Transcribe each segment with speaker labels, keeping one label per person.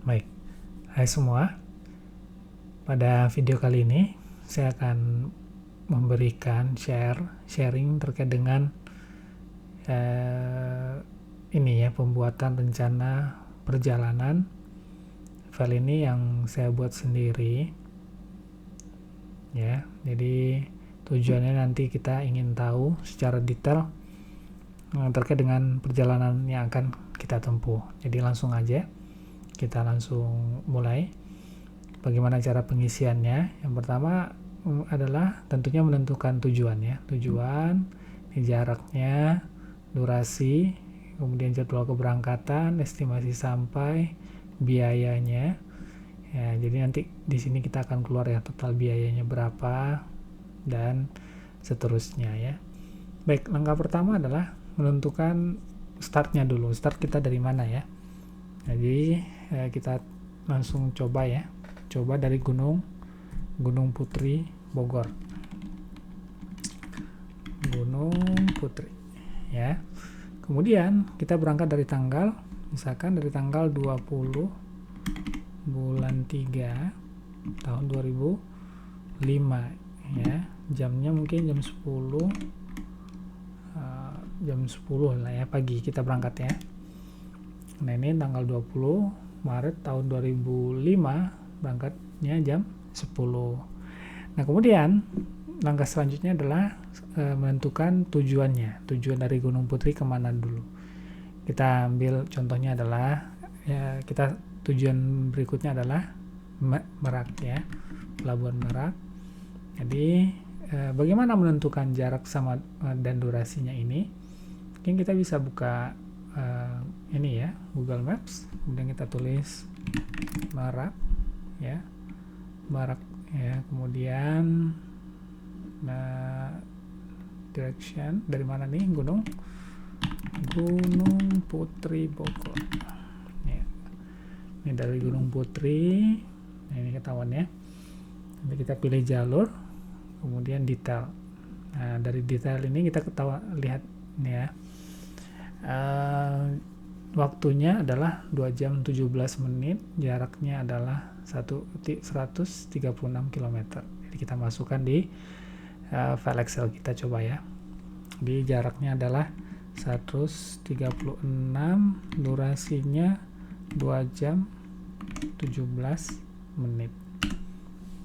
Speaker 1: Baik, hai semua. Pada video kali ini saya akan memberikan sharing terkait dengan pembuatan rencana perjalanan. File ini yang saya buat sendiri ya. Jadi tujuannya nanti kita ingin tahu secara detail terkait dengan perjalanan yang akan kita tempuh. Jadi langsung aja kita langsung mulai. Bagaimana cara pengisiannya? Yang pertama adalah tentunya menentukan tujuan ya. Tujuan, jaraknya, durasi, kemudian jadwal keberangkatan, estimasi sampai, biayanya. Ya, jadi nanti di sini kita akan keluar ya total biayanya berapa dan seterusnya ya. Baik, langkah pertama adalah menentukan startnya dulu. Start kita dari mana ya? Jadi kita langsung coba ya. Coba dari Gunung Putri Bogor. Gunung Putri ya. Kemudian kita berangkat dari tanggal, misalkan dari tanggal 20 bulan 3 tahun 2005 ya. Jamnya mungkin jam 10 lah ya, pagi kita berangkat ya. Nah, ini tanggal 20 Maret tahun 2005, berangkatnya jam 10. Nah, kemudian langkah selanjutnya adalah menentukan tujuannya. Tujuan dari Gunung Putri kemana dulu. Kita ambil contohnya adalah ya, kita tujuan berikutnya adalah Merak ya, Pelabuhan Merak. Jadi bagaimana menentukan jarak sama dan durasinya ini? Mungkin kita bisa buka ini ya, Google Maps, kemudian kita tulis Merak ya, Merak ya, kemudian direction dari mana nih, Gunung Putri Bogor ya. Ini dari Gunung Putri. Nah, ini ketahuan ya. Nanti kita pilih jalur, kemudian detail. Nah, dari detail ini kita lihat nih ya. Waktunya adalah 2 jam 17 menit, jaraknya adalah 136 km. Jadi kita masukkan di file Excel kita, coba ya. Di jaraknya adalah 136, durasinya 2 jam 17 menit.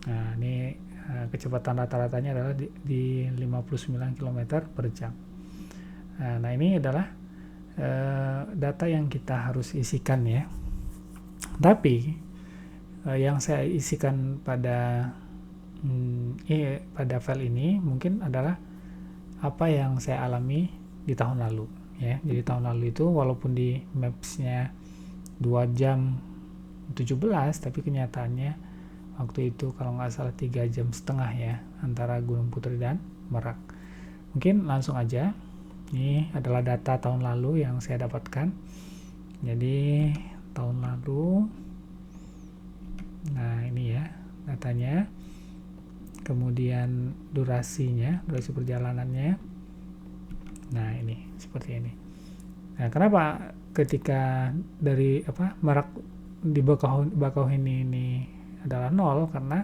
Speaker 1: Nah, ini kecepatan rata-ratanya adalah di 59 km per jam. Nah, ini adalah data yang kita harus isikan ya. Tapi yang saya isikan pada file ini mungkin adalah apa yang saya alami di tahun lalu ya. Jadi tahun lalu itu walaupun di maps-nya 2 jam 17, tapi kenyataannya waktu itu kalau nggak salah 3 jam setengah ya, antara Gunung Putri dan Merak. Mungkin langsung aja. Ini adalah data tahun lalu yang saya dapatkan. Jadi tahun lalu, nah ini ya datanya, kemudian durasi perjalanannya. Nah, ini seperti ini. Nah, kenapa ketika dari Merak di Bakauheni ini adalah 0? Karena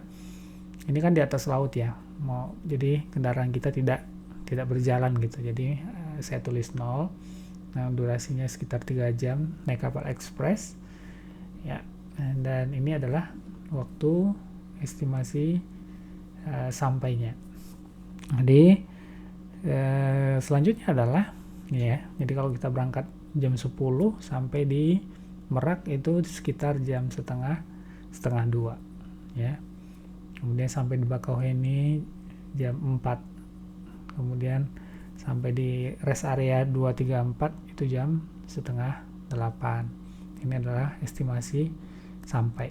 Speaker 1: ini kan di atas laut ya. Jadi kendaraan kita tidak berjalan gitu. Jadi saya tulis 0. Nah, durasinya sekitar 3 jam naik kapal ekspres ya. Dan ini adalah waktu estimasi sampainya. Jadi selanjutnya adalah ya, jadi kalau kita berangkat jam 10 sampai di Merak itu sekitar jam setengah 2 ya. Kemudian sampai di Bakauheni jam 4. Kemudian sampai di rest area 234 itu jam setengah 8. Ini adalah estimasi sampai.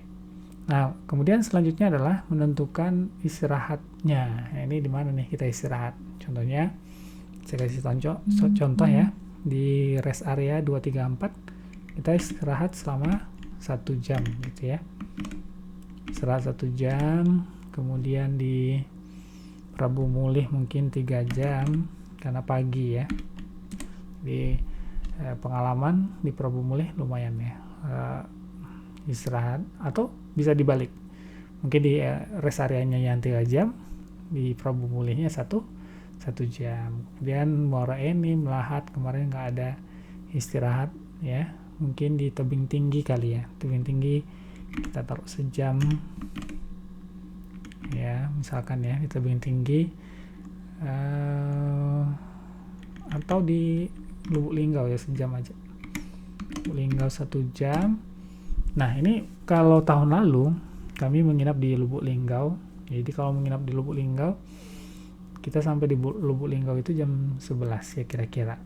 Speaker 1: Nah, kemudian selanjutnya adalah menentukan istirahatnya. Nah, ini di mana nih kita istirahat? Contohnya saya kasih contoh ya. Di rest area 234 kita istirahat selama 1 jam gitu ya. Istirahat 1 jam. Kemudian di Prabu Mulih mungkin 3 jam karena pagi ya. Di pengalaman di Prabu Mulih lumayan ya. istirahat, atau bisa dibalik, mungkin di rest areanya yang 3 jam, di Prabu Mulihnya satu jam. Kemudian Muara Enim, Melahat kemarin nggak ada istirahat ya, mungkin di tebing tinggi kali ya, tebing tinggi kita taruh sejam ya, misalkan ya, di tebing tinggi, atau di Lubuk Linggau ya, sejam aja. Lubuk Linggau 1 jam. Nah ini kalau tahun lalu kami menginap di Lubuk Linggau. Jadi kalau menginap di Lubuk Linggau, kita sampai di Lubuk Linggau itu jam 11 ya kira-kira.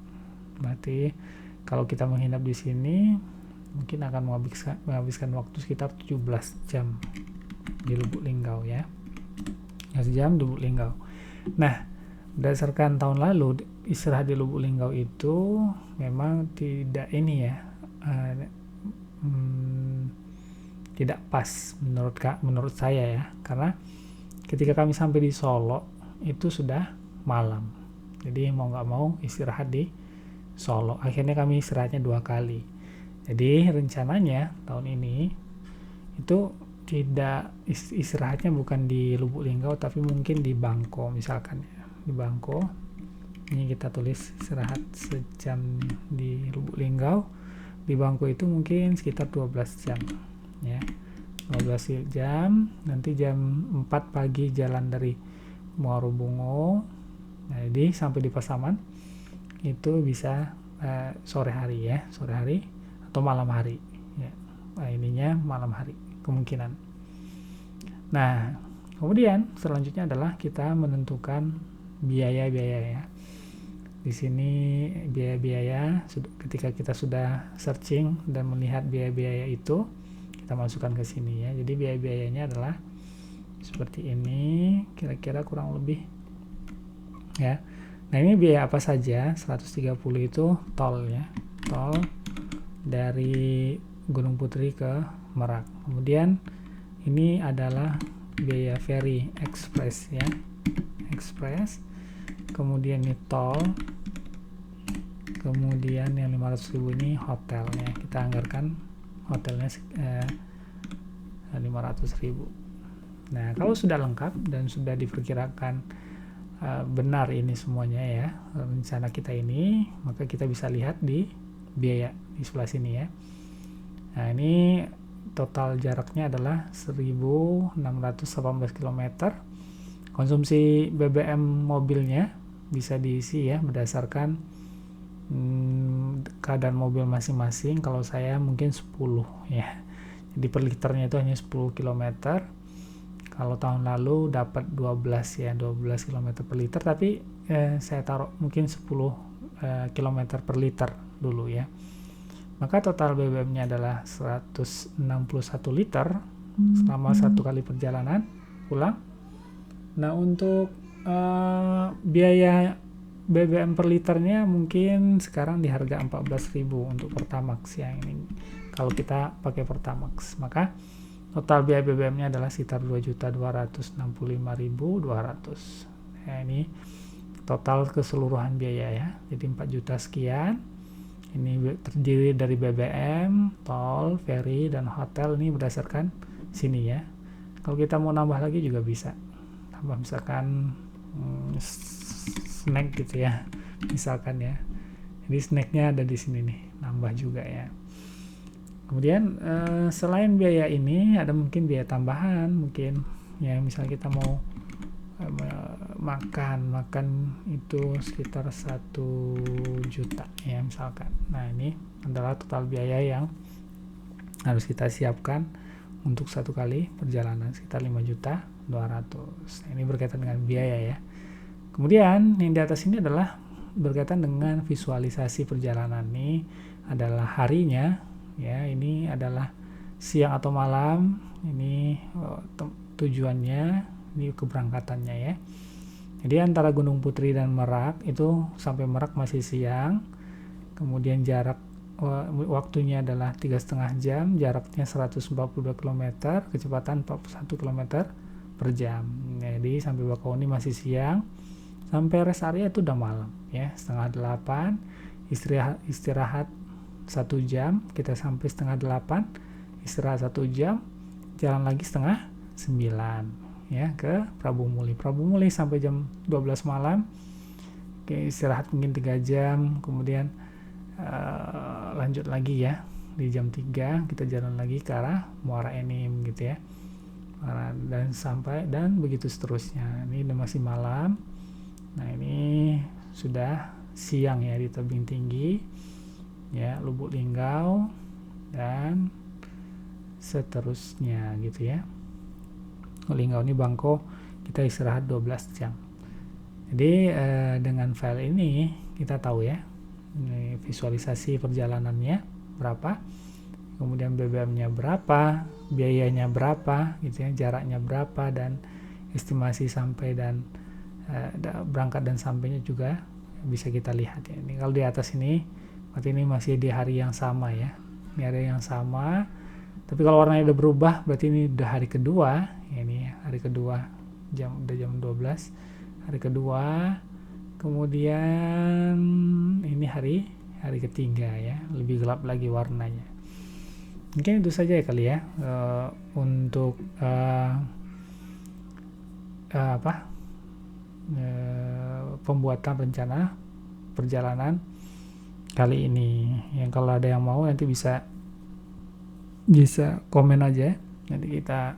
Speaker 1: Berarti kalau kita menginap di sini mungkin akan menghabiskan waktu sekitar 17 jam di Lubuk Linggau ya. 1 jam di Lubuk Linggau. Nah, berdasarkan tahun lalu istirahat di Lubuk Linggau itu memang tidak ini ya, tidak pas menurut saya ya, karena ketika kami sampai di Solo itu sudah malam, jadi mau nggak mau istirahat di Solo. Akhirnya kami istirahatnya 2 kali. Jadi rencananya tahun ini itu tidak istirahatnya bukan di Lubuk Linggau, tapi mungkin di Bangko misalkan ya. Di Bangko ini kita tulis istirahat sejam di Lubuk Linggau. Di Bangko itu mungkin sekitar 12 jam ya, 12 jam. Nanti jam 4 pagi jalan dari Muarobungo, nah, jadi sampai di Pasaman itu bisa sore hari ya, sore hari atau malam hari ya. Nah, ininya malam hari kemungkinan. Nah kemudian selanjutnya adalah kita menentukan biaya-biaya ya. Di sini biaya-biaya, ketika kita sudah searching dan melihat biaya-biaya itu, kita masukkan ke sini ya. Jadi biaya-biayanya adalah seperti ini, kira-kira kurang lebih ya. Nah ini biaya apa saja? 130 itu tol ya, tol dari Gunung Putri ke Merak. Kemudian ini adalah biaya ferry express ya, express. Kemudian ini tol, kemudian yang 500.000 ini hotelnya, kita anggarkan hotelnya 500.000. Nah kalau sudah lengkap dan sudah diperkirakan benar ini semuanya ya, rencana kita ini, maka kita bisa lihat di biaya di sebelah sini ya. Nah ini total jaraknya adalah 1.618 km. Konsumsi BBM mobilnya bisa diisi ya berdasarkan keadaan mobil masing-masing. Kalau saya mungkin 10 ya, jadi per liternya itu hanya 10 km. Kalau tahun lalu dapat 12 ya, 12 km per liter, tapi saya taruh mungkin 10 km per liter dulu ya. Maka total BBM-nya adalah 161 liter selama 1 kali perjalanan pulang. Nah untuk biaya BBM per liternya mungkin sekarang di harga 14.000 untuk Pertamax yang ini kalau kita pakai Pertamax. Maka total biaya BBM-nya adalah sekitar 2.265.200. Nah ini total keseluruhan biaya ya, jadi 4 juta sekian. Ini terdiri dari BBM, tol, ferry, dan hotel. Ini berdasarkan sini ya. Kalau kita mau nambah lagi juga bisa, tambah misalkan snack gitu ya, misalkan ya. Jadi snacknya ada di sini nih, nambah juga ya. Kemudian selain biaya ini ada mungkin biaya tambahan, mungkin ya misalnya kita mau makan itu sekitar 1 juta ya misalkan. Nah ini adalah total biaya yang harus kita siapkan untuk 1 kali perjalanan, sekitar 5.200.000. Nah, ini berkaitan dengan biaya ya. Kemudian yang di atas ini adalah berkaitan dengan visualisasi perjalanan. Ini adalah harinya ya, ini adalah siang atau malam, ini tujuannya, ini keberangkatannya ya. Jadi antara Gunung Putri dan Merak itu sampai Merak masih siang. Kemudian jarak waktunya adalah 3,5 jam, jaraknya 142 km, kecepatan 41 km per jam. Jadi sampai Bakauheni masih siang, sampai rest area itu udah malam ya, 7:30. Istirahat 1 jam, kita sampai 7:30. istirahat 1 jam, jalan lagi setengah 9 ya ke Prabu Muli sampai jam 12 malam. Oke, istirahat mungkin 3 jam, kemudian lanjut lagi ya di jam 3 kita jalan lagi ke arah Muara Enim gitu ya, dan begitu seterusnya. Ini udah masih malam. Nah ini sudah siang ya di Tebing Tinggi ya, Lubuk Linggau dan seterusnya gitu ya. Linggau ini Bangko kita istirahat 12 jam. Jadi dengan file ini kita tahu ya, ini visualisasi perjalanannya berapa, kemudian BBM-nya berapa, biayanya berapa gitu ya, jaraknya berapa, dan estimasi sampai dan berangkat dan sampainya juga bisa kita lihat ya. Ini kalau di atas ini berarti ini masih di hari yang sama ya, ini hari yang sama, tapi kalau warnanya udah berubah berarti ini udah hari kedua ya. Ini hari kedua, udah jam 12 hari kedua, kemudian ini hari ketiga ya, lebih gelap lagi warnanya. Mungkin itu saja ya kali ya untuk pembuatan rencana perjalanan kali ini. Yang kalau ada yang mau nanti bisa komen aja, nanti kita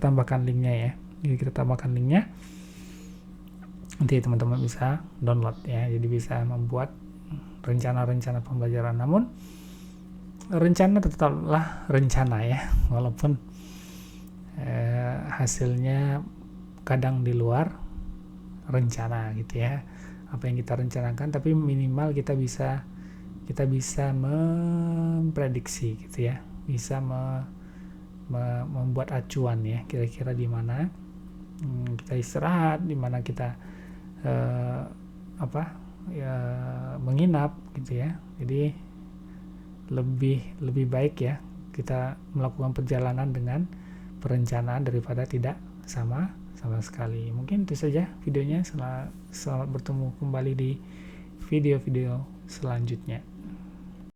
Speaker 1: tambahkan linknya ya. Jadi kita tambahkan linknya, nanti teman-teman bisa download ya, jadi bisa membuat rencana-rencana pembelajaran. Namun rencana tetaplah rencana ya, walaupun hasilnya kadang di luar rencana gitu ya, apa yang kita rencanakan, tapi minimal kita bisa memprediksi gitu ya, bisa membuat acuan ya, kira-kira di mana kita istirahat, di mana kita menginap gitu ya. Jadi lebih baik ya kita melakukan perjalanan dengan perencanaan daripada tidak sama sekali. Mungkin itu saja videonya. Selamat bertemu kembali di video-video selanjutnya.